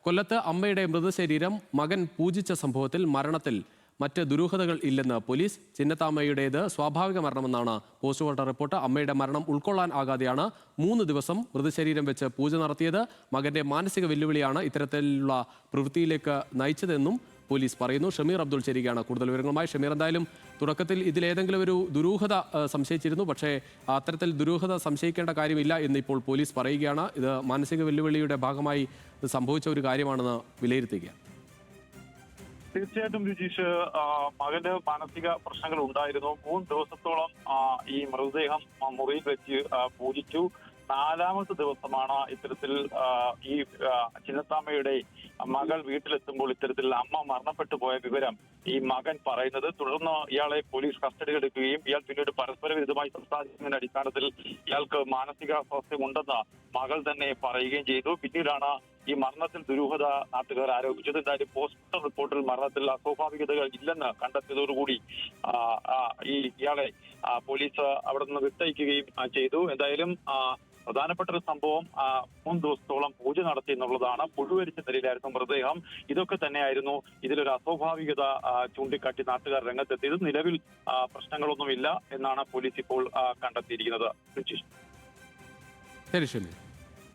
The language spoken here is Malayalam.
കൊല്ലത്ത് അമ്മയുടെ മൃതശരീരം മകൻ പൂജിച്ച സംഭവത്തിൽ മരണത്തിൽ മറ്റ് ദുരൂഹതകൾ ഇല്ലെന്ന് പോലീസ്. ചിന്നത്താമ്മയുടേത് സ്വാഭാവിക മരണമെന്നാണ് പോസ്റ്റ്മോർട്ടം റിപ്പോർട്ട്. അമ്മയുടെ മരണം ഉൾക്കൊള്ളാൻ ആകാതെയാണ് 3 ദിവസം മൃതശരീരം വെച്ച് പൂജ നടത്തിയത്. മകന്റെ മാനസിക വെല്ലുവിളിയാണ് ഇത്തരത്തിലുള്ള പ്രവൃത്തിയിലേക്ക് നയിച്ചതെന്നും പോലീസ് പറയുന്നു. ഷമീർ അബ്ദുൾ ചേരുകയാണ് കൂടുതൽ വിവരങ്ങളുമായി. ഷമീർ, എന്തായാലും തുടക്കത്തിൽ ഇതിലേതെങ്കിലും ഒരു ദുരൂഹത സംശയിച്ചിരുന്നു, പക്ഷേ അത്തരത്തിൽ ദുരൂഹത സംശയിക്കേണ്ട കാര്യമില്ല എന്ന് ഇപ്പോൾ പോലീസ് പറയുകയാണ്. ഇത് മാനസിക വെല്ലുവിളിയുടെ ഭാഗമായി സംഭവിച്ച ഒരു കാര്യമാണെന്ന് വിലയിരുത്തുക. തീർച്ചയായിട്ടും രുചീഷ്, മകന് മാനസിക പ്രശ്നങ്ങൾ ഉണ്ടായിരുന്നു. 3 ദിവസത്തോളം ഈ മൃതദേഹം മുറിയിൽ വെച്ച് പൂജിച്ചു. 4ാമത്തെ ദിവസമാണ് ഇത്തരത്തിൽ ഈ ചിന്നത്താമ്മയുടെ മകൾ വീട്ടിലെത്തുമ്പോൾ ഇത്തരത്തിൽ അമ്മ മരണപ്പെട്ടു പോയ വിവരം ഈ മകൻ പറയുന്നത്. തുടർന്ന് ഇയാളെ പോലീസ് കസ്റ്റഡിയിൽ എടുക്കുകയും ഇയാൾ പിന്നീട് പരസ്പര വിരുദ്ധമായി സംസാരിക്കുന്നതിന്റെ അടിസ്ഥാനത്തിൽ ഇയാൾക്ക് മാനസികാസ്വാസ്ഥ്യമുണ്ടെന്ന് മകൾ തന്നെ പറയുകയും ചെയ്തു. പിന്നീടാണ് ഈ മരണത്തിൽ ദുരൂഹത നാട്ടുകാർ ആരോപിച്ചത്. എന്തായാലും പോസ്റ്റ്മോർട്ടം റിപ്പോർട്ടിൽ മരണത്തിൽ അസ്വാഭാവികതകൾ ഇല്ലെന്ന് കണ്ടെത്തിയതോടുകൂടി ഇയാളെ പോലീസ് അവിടെ നിന്ന് വിട്ടയക്കുകയും ചെയ്തു. എന്തായാലും പ്രധാനപ്പെട്ട ഒരു സംഭവം 3 ദിവസത്തോളം പൂജ നടത്തി എന്നുള്ളതാണ്. പുഴുവരിച്ച നിലയിലായിരുന്നു മൃതദേഹം. ഇതൊക്കെ തന്നെയായിരുന്നു ഇതിലൊരു അസ്വാഭാവികത ചൂണ്ടിക്കാട്ടി നാട്ടുകാർ രംഗത്തെത്തിയത്. നിലവിൽ പ്രശ്നങ്ങളൊന്നുമില്ല എന്നാണ് പോലീസ് ഇപ്പോൾ കണ്ടെത്തിയിരിക്കുന്നത്. ശരി.